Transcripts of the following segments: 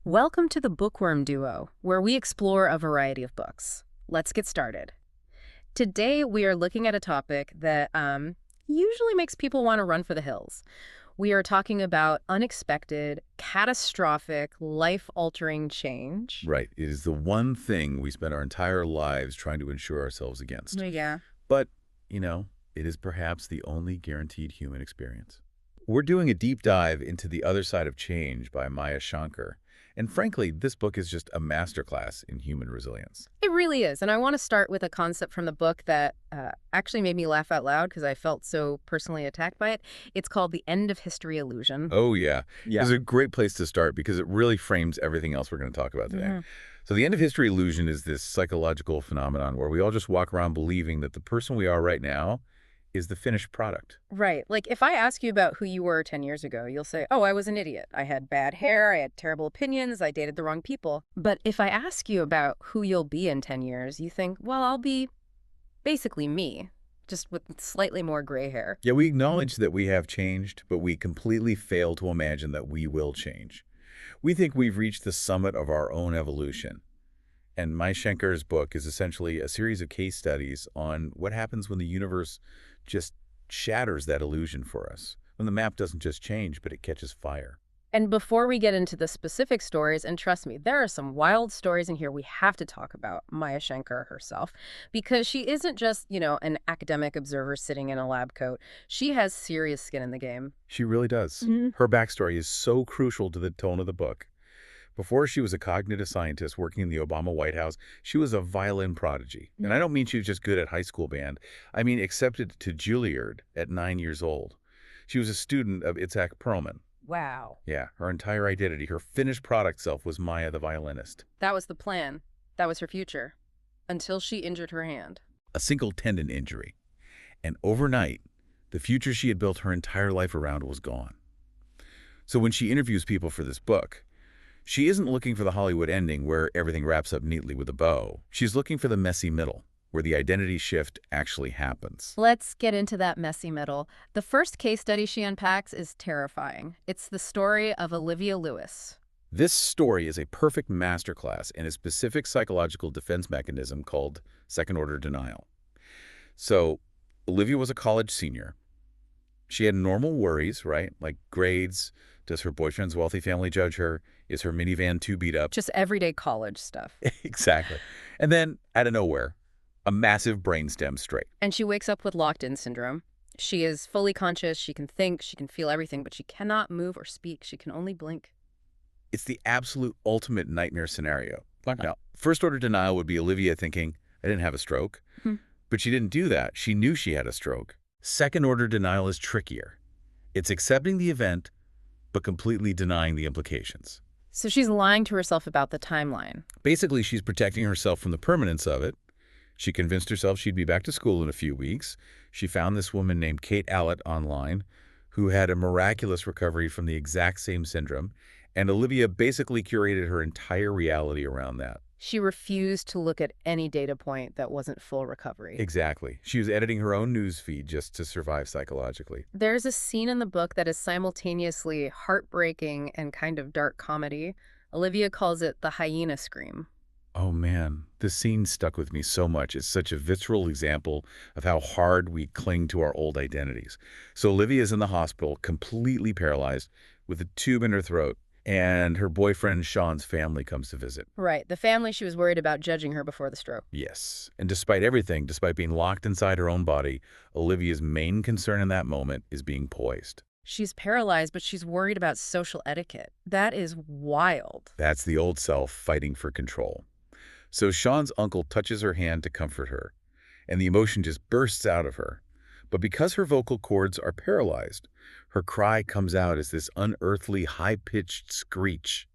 Welcome to the Bookworm Duo, where we explore a variety of books. Let's get started. Today, we are looking at a topic that usually makes people want to run for the hills. We are talking about unexpected, catastrophic, life-altering change. Right. It is the one thing we spend our entire lives trying to insure ourselves against. Yeah. But, it is perhaps the only guaranteed human experience. We're doing a deep dive into The Other Side of Change by Maya Shankar. And frankly, this book is just a masterclass in human resilience. It really is. And I want to start with a concept from the book that actually made me laugh out loud because I felt so personally attacked by it. It's called The End of History Illusion. Oh, yeah. This is a great place to start because it really frames everything else we're going to talk about today. So the end of history illusion is this psychological phenomenon where we all just walk around believing that the person we are right now is the finished product. Right. Like, if I ask you about who you were 10 years ago, you'll say, oh, I was an idiot. I had bad hair, I had terrible opinions, I dated the wrong people. But if I ask you about who you'll be in 10 years, you think, well, I'll be basically me, just with slightly more gray hair. Yeah, we acknowledge that we have changed, but we completely fail to imagine that we will change. We think we've reached the summit of our own evolution. And Maya Shankar's book is essentially a series of case studies on what happens when the universe just shatters that illusion for us, when the map doesn't just change, but it catches fire. And before we get into the specific stories, and trust me, there are some wild stories in here we have to talk about Maya Shankar herself, because she isn't just, an academic observer sitting in a lab coat. She has serious skin in the game. She really does. Her backstory is so crucial to the tone of the book. Before she was a cognitive scientist working in the Obama White House, she was a violin prodigy. And I don't mean she was just good at high school band. I mean accepted to Juilliard at 9 years old. She was a student of Itzhak Perlman. Wow. Yeah, her entire identity, her finished product self was Maya the violinist. That was the plan. That was her future. Until she injured her hand. A single tendon injury. And overnight, the future she had built her entire life around was gone. So when she interviews people for this book, she isn't looking for the Hollywood ending where everything wraps up neatly with a bow. She's looking for the messy middle, where the identity shift actually happens. Let's get into that messy middle. The first case study she unpacks is terrifying. It's the story of Olivia Lewis. This story is a perfect masterclass in a specific psychological defense mechanism called second-order denial. So, Olivia was a college senior. She had normal worries, right? Like grades. Does her boyfriend's wealthy family judge her? Is her minivan too beat up? Just everyday college stuff. Exactly. And then, out of nowhere, a massive brainstem strike. And she wakes up with locked-in syndrome. She is fully conscious, she can think, she can feel everything, but she cannot move or speak. She can only blink. It's the absolute ultimate nightmare scenario. Now, first-order denial would be Olivia thinking, I didn't have a stroke. But she didn't do that. She knew she had a stroke. Second-order denial is trickier. It's accepting the event, but completely denying the implications. So she's lying to herself about the timeline. Basically, she's protecting herself from the permanence of it. She convinced herself she'd be back to school in a few weeks. She found this woman named Kate Allett online who had a miraculous recovery from the exact same syndrome, and Olivia basically curated her entire reality around that. She refused to look at any data point that wasn't full recovery. Exactly. She was editing her own news feed just to survive psychologically. There's a scene in the book that is simultaneously heartbreaking and kind of dark comedy. Olivia calls it the hyena scream. Oh man, this scene stuck with me so much. It's such a visceral example of how hard we cling to our old identities. So Olivia's in the hospital, completely paralyzed, with a tube in her throat. And her boyfriend Sean's family comes to visit. Right, the family she was worried about judging her before the stroke. Yes. And despite everything, despite being locked inside her own body, Olivia's main concern in that moment is being poised. She's paralyzed, but she's worried about social etiquette. That is wild. That's the old self fighting for control. So Sean's uncle touches her hand to comfort her, and the emotion just bursts out of her. But because her vocal cords are paralyzed, her cry comes out as this unearthly, high-pitched screech,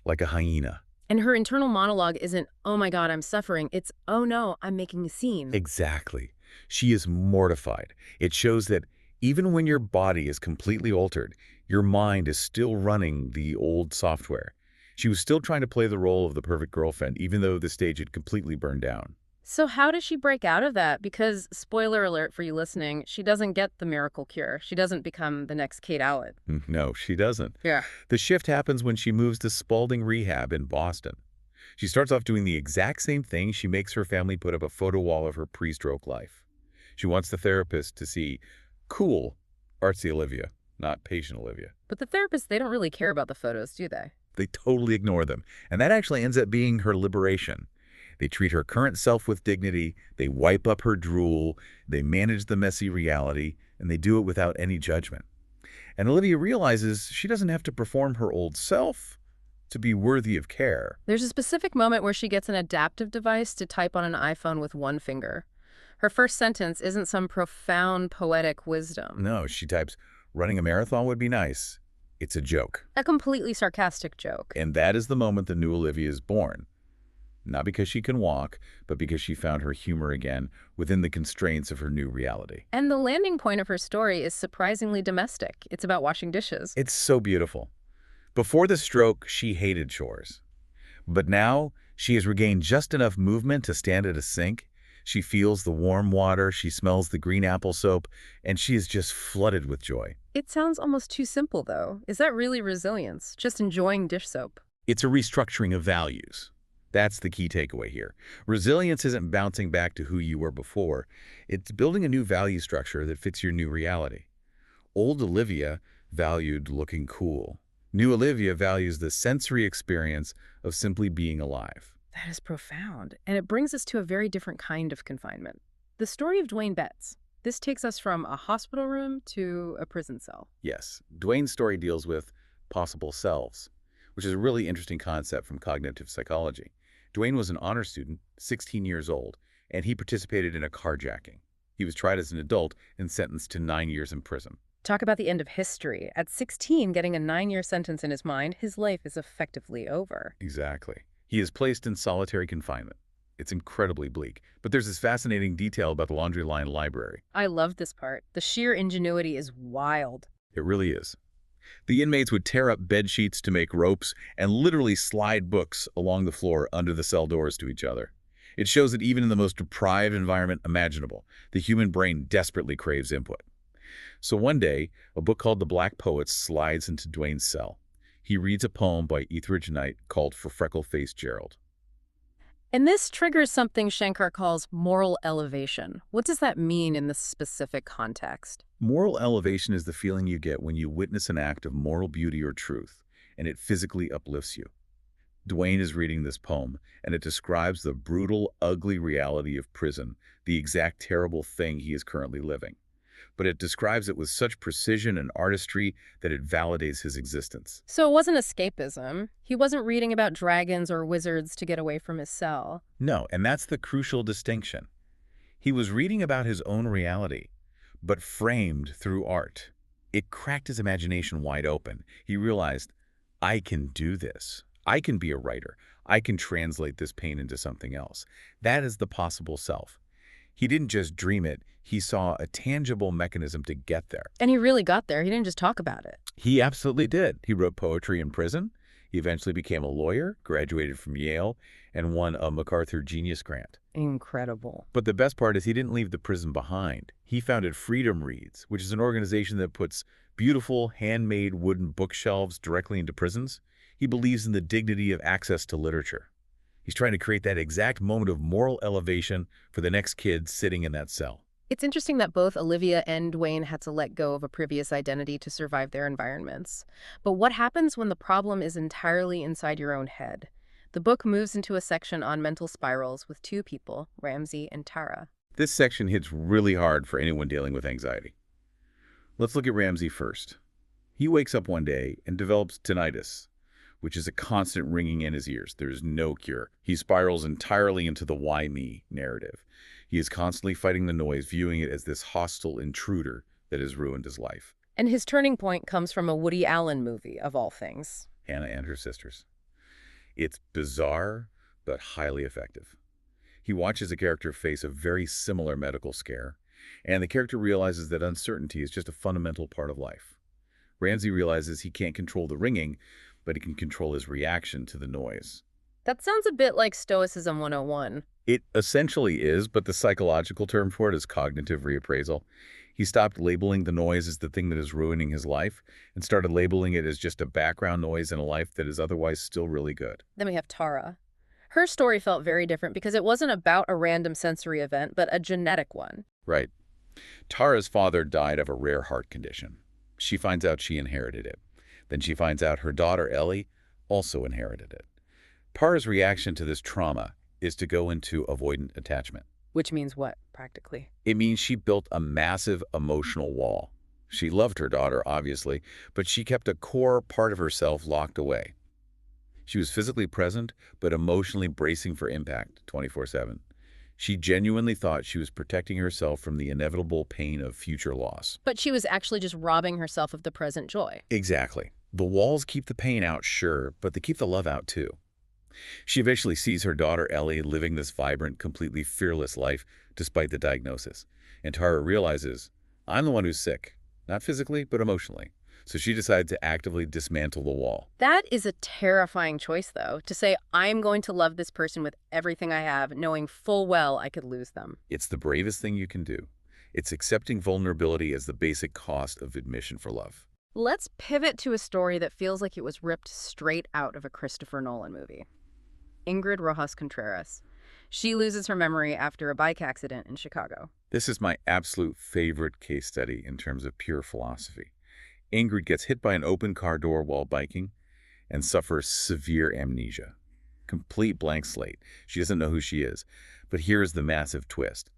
like a hyena. And her internal monologue isn't, oh my God, I'm suffering. It's, oh no, I'm making a scene. Exactly. She is mortified. It shows that even when your body is completely altered, your mind is still running the old software. She was still trying to play the role of the perfect girlfriend, even though the stage had completely burned down. So how does she break out of that? Because, spoiler alert for you listening, she doesn't get the miracle cure. She doesn't become the next Kate Owlet. No, she doesn't. Yeah. The shift happens when she moves to Spaulding Rehab in Boston. She starts off doing the exact same thing. She makes her family put up a photo wall of her pre-stroke life. She wants the therapist to see cool, artsy Olivia, not patient Olivia. But the therapists, they don't really care about the photos, do they? They totally ignore them, and that actually ends up being her liberation. They treat her current self with dignity, they wipe up her drool, they manage the messy reality, and they do it without any judgment. And Olivia realizes she doesn't have to perform her old self to be worthy of care. There's a specific moment where she gets an adaptive device to type on an iPhone with one finger. Her first sentence isn't some profound poetic wisdom. No, she types, running a marathon would be nice. It's a joke. A completely sarcastic joke. And that is the moment the new Olivia is born. Not because she can walk, but because she found her humor again within the constraints of her new reality. And the landing point of her story is surprisingly domestic. It's about washing dishes. It's so beautiful. Before the stroke, she hated chores. But now, she has regained just enough movement to stand at a sink. She feels the warm water, she smells the green apple soap, and she is just flooded with joy. It sounds almost too simple, though. Is that really resilience? Just enjoying dish soap? It's a restructuring of values. That's the key takeaway here. Resilience isn't bouncing back to who you were before. It's building a new value structure that fits your new reality. Old Olivia valued looking cool. New Olivia values the sensory experience of simply being alive. That is profound. And it brings us to a very different kind of confinement. The story of Dwayne Betts. This takes us from a hospital room to a prison cell. Yes, Dwayne's story deals with possible selves, which is a really interesting concept from cognitive psychology. Dwayne was an honor student, 16 years old, and he participated in a carjacking. He was tried as an adult and sentenced to 9 years in prison. Talk about the end of history. At 16, getting a 9-year sentence in his mind, his life is effectively over. Exactly. He is placed in solitary confinement. It's incredibly bleak. But there's this fascinating detail about the laundry line library. I love this part. The sheer ingenuity is wild. It really is. The inmates would tear up bed sheets to make ropes and literally slide books along the floor under the cell doors to each other. It shows that even in the most deprived environment imaginable, the human brain desperately craves input. So one day, a book called The Black Poets slides into Dwayne's cell. He reads a poem by Etheridge Knight called For Freckle-Faced Gerald. And this triggers something Shankar calls moral elevation. What does that mean in this specific context? Moral elevation is the feeling you get when you witness an act of moral beauty or truth, and it physically uplifts you. Dwayne is reading this poem, and it describes the brutal, ugly reality of prison, the exact terrible thing he is currently living. But it describes it with such precision and artistry that it validates his existence. So it wasn't escapism. He wasn't reading about dragons or wizards to get away from his cell. No, and that's the crucial distinction. He was reading about his own reality, but framed through art. It cracked his imagination wide open. He realized, I can do this. I can be a writer. I can translate this pain into something else. That is the possible self. He didn't just dream it, he saw a tangible mechanism to get there. And he really got there. He didn't just talk about it. He absolutely did. He wrote poetry in prison. He eventually became a lawyer, graduated from Yale, and won a MacArthur Genius Grant. Incredible. But the best part is he didn't leave the prison behind. He founded Freedom Reads, which is an organization that puts beautiful, handmade wooden bookshelves directly into prisons. He believes in the dignity of access to literature. He's trying to create that exact moment of moral elevation for the next kid sitting in that cell. It's interesting that both Olivia and Dwayne had to let go of a previous identity to survive their environments. But what happens when the problem is entirely inside your own head? The book moves into a section on mental spirals with two people, Ramsey and Tara. This section hits really hard for anyone dealing with anxiety. Let's look at Ramsey first. He wakes up one day and develops tinnitus, which is a constant ringing in his ears. There is no cure. He spirals entirely into the why me narrative. He is constantly fighting the noise, viewing it as this hostile intruder that has ruined his life. And his turning point comes from a Woody Allen movie, of all things. Hannah and Her Sisters. It's bizarre, but highly effective. He watches a character face a very similar medical scare, and the character realizes that uncertainty is just a fundamental part of life. Ramsey realizes he can't control the ringing, but he can control his reaction to the noise. That sounds a bit like Stoicism 101. It essentially is, but the psychological term for it is cognitive reappraisal. He stopped labeling the noise as the thing that is ruining his life and started labeling it as just a background noise in a life that is otherwise still really good. Then we have Tara. Her story felt very different because it wasn't about a random sensory event, but a genetic one. Right. Tara's father died of a rare heart condition. She finds out she inherited it. Then she finds out her daughter, Ellie, also inherited it. Tara's reaction to this trauma is to go into avoidant attachment. Which means what, practically? It means she built a massive emotional wall. She loved her daughter, obviously, but she kept a core part of herself locked away. She was physically present, but emotionally bracing for impact 24/7. She genuinely thought she was protecting herself from the inevitable pain of future loss. But she was actually just robbing herself of the present joy. Exactly. The walls keep the pain out, sure, but they keep the love out too. She eventually sees her daughter Ellie living this vibrant, completely fearless life despite the diagnosis. And Tara realizes, I'm the one who's sick, not physically, but emotionally. So she decides to actively dismantle the wall. That is a terrifying choice, though, to say, I'm going to love this person with everything I have, knowing full well I could lose them. It's the bravest thing you can do. It's accepting vulnerability as the basic cost of admission for love. Let's pivot to a story that feels like it was ripped straight out of a Christopher Nolan movie. Ingrid Rojas Contreras. She loses her memory after a bike accident in Chicago. This is my absolute favorite case study in terms of pure philosophy. Ingrid gets hit by an open car door while biking and suffers severe amnesia. Complete blank slate. She doesn't know who she is. But here's the massive twist.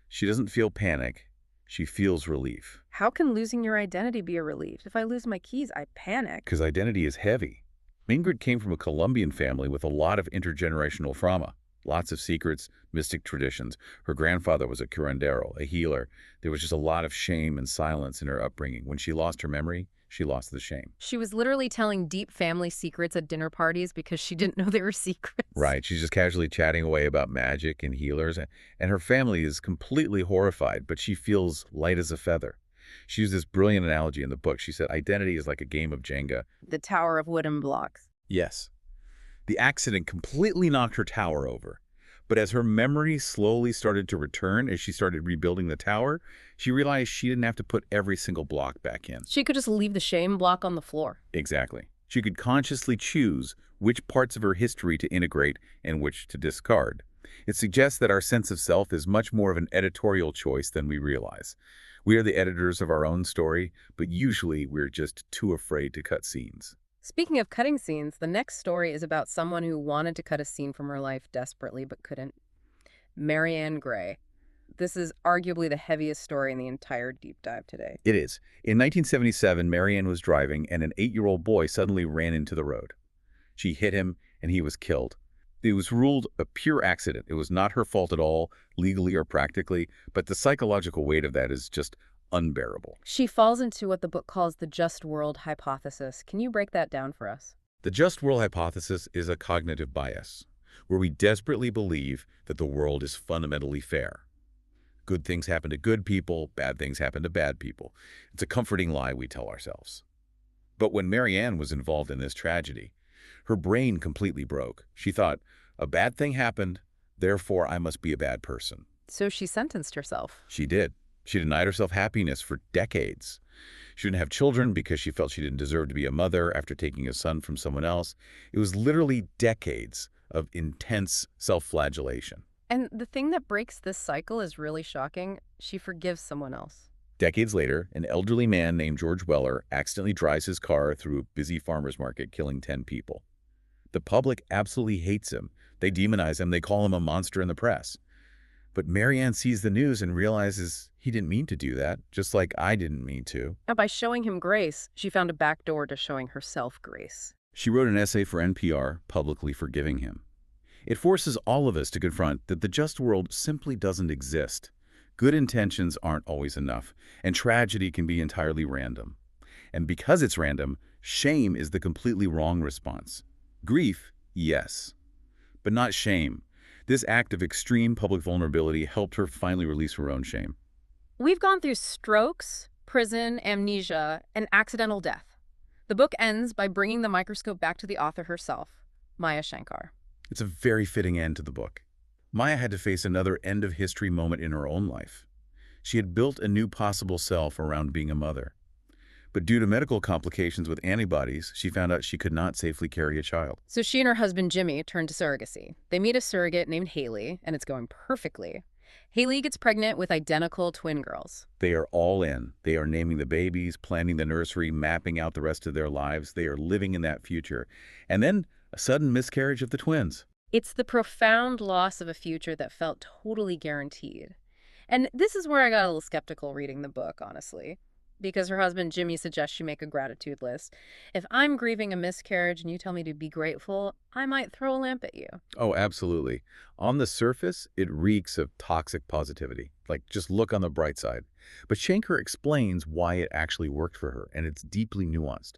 She doesn't feel panic. She feels relief. How can losing your identity be a relief? If I lose my keys, I panic. Because identity is heavy. Ingrid came from a Colombian family with a lot of intergenerational trauma. Lots of secrets, mystic traditions. Her grandfather was a curandero, a healer. There was just a lot of shame and silence in her upbringing. When she lost her memory, she lost the shame. She was literally telling deep family secrets at dinner parties because she didn't know they were secrets. Right. She's just casually chatting away about magic and healers. And her family is completely horrified, but she feels light as a feather. She used this brilliant analogy in the book. She said, identity is like a game of Jenga. The tower of wooden blocks. Yes. The accident completely knocked her tower over. But as her memory slowly started to return, as she started rebuilding the tower, she realized she didn't have to put every single block back in. She could just leave the shame block on the floor. Exactly. She could consciously choose which parts of her history to integrate and which to discard. It suggests that our sense of self is much more of an editorial choice than we realize. We are the editors of our own story, but usually we're just too afraid to cut scenes. Speaking of cutting scenes, the next story is about someone who wanted to cut a scene from her life desperately but couldn't. Marianne Gray. This is arguably the heaviest story in the entire deep dive today. It is. In 1977, Marianne was driving and an 8-year-old boy suddenly ran into the road. She hit him and he was killed. It was ruled a pure accident. It was not her fault at all, legally or practically, but the psychological weight of that is just unbearable. She falls into what the book calls the just world hypothesis. Can you break that down for us? The just world hypothesis is a cognitive bias, where we desperately believe that the world is fundamentally fair. Good things happen to good people, bad things happen to bad people. It's a comforting lie we tell ourselves. But when Marianne was involved in this tragedy, her brain completely broke. She thought, a bad thing happened, therefore I must be a bad person. So she sentenced herself. She did. She denied herself happiness for decades. She didn't have children because she felt she didn't deserve to be a mother after taking a son from someone else. It was literally decades of intense self-flagellation. And the thing that breaks this cycle is really shocking. She forgives someone else. Decades later, an elderly man named George Weller accidentally drives his car through a busy farmer's market, killing 10 people. The public absolutely hates him. They demonize him. They call him a monster in the press. But Marianne sees the news and realizes he didn't mean to do that, just like I didn't mean to. And by showing him grace, she found a back door to showing herself grace. She wrote an essay for NPR, publicly forgiving him. It forces all of us to confront that the just world simply doesn't exist. Good intentions aren't always enough, and tragedy can be entirely random. And because it's random, shame is the completely wrong response. Grief, yes, but not shame. This act of extreme public vulnerability helped her finally release her own shame. We've gone through strokes, prison, amnesia, and accidental death. The book ends by bringing the microscope back to the author herself, Maya Shankar. It's a very fitting end to the book. Maya had to face another end-of-history moment in her own life. She had built a new possible self around being a mother. But due to medical complications with antibodies, she found out she could not safely carry a child. So she and her husband Jimmy turn to surrogacy. They meet a surrogate named Haley, and it's going perfectly. Haley gets pregnant with identical twin girls. They are all in. They are naming the babies, planning the nursery, mapping out the rest of their lives. They are living in that future. And then a sudden miscarriage of the twins. It's the profound loss of a future that felt totally guaranteed. And this is where I got a little skeptical reading the book, honestly, because her husband Jimmy suggests she make a gratitude list. If I'm grieving a miscarriage and you tell me to be grateful, I might throw a lamp at you. Oh, absolutely. On the surface, it reeks of toxic positivity. Like, just look on the bright side. But Shankar explains why it actually worked for her, and it's deeply nuanced.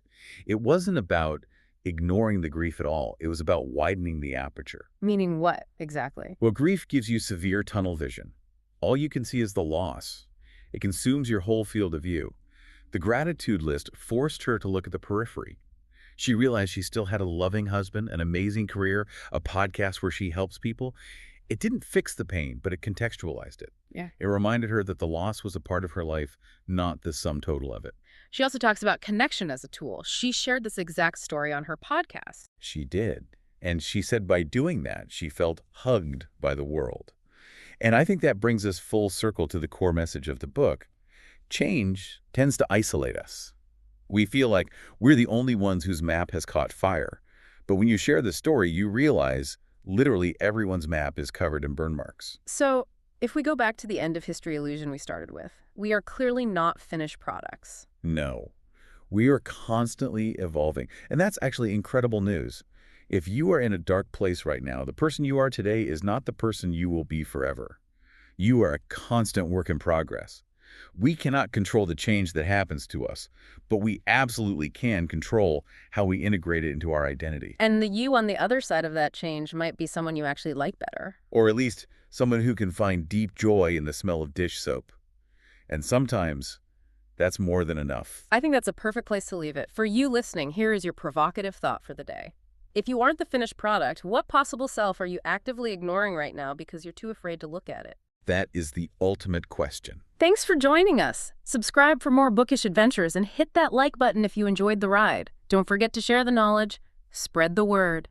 It wasn't about ignoring the grief at all. It was about widening the aperture. Meaning what, exactly? Well, grief gives you severe tunnel vision. All you can see is the loss. It consumes your whole field of view. The gratitude list forced her to look at the periphery. She realized she still had a loving husband, an amazing career, a podcast where she helps people. It didn't fix the pain, but it contextualized it. Yeah. It reminded her that the loss was a part of her life, not the sum total of it. She also talks about connection as a tool. She shared this exact story on her podcast. She did. And she said by doing that, she felt hugged by the world. And I think that brings us full circle to the core message of the book. Change tends to isolate us. We feel like we're the only ones whose map has caught fire. But when you share the story, you realize literally everyone's map is covered in burn marks. So, if we go back to the end of history illusion we started with, we are clearly not finished products. No, we are constantly evolving. And that's actually incredible news. If you are in a dark place right now, the person you are today is not the person you will be forever. You are a constant work in progress. We cannot control the change that happens to us, but we absolutely can control how we integrate it into our identity. And the you on the other side of that change might be someone you actually like better. Or at least someone who can find deep joy in the smell of dish soap. And sometimes that's more than enough. I think that's a perfect place to leave it. For you listening, here is your provocative thought for the day. If you aren't the finished product, what possible self are you actively ignoring right now because you're too afraid to look at it? That is the ultimate question. Thanks for joining us. Subscribe for more bookish adventures and hit that like button if you enjoyed the ride. Don't forget to share the knowledge. Spread the word.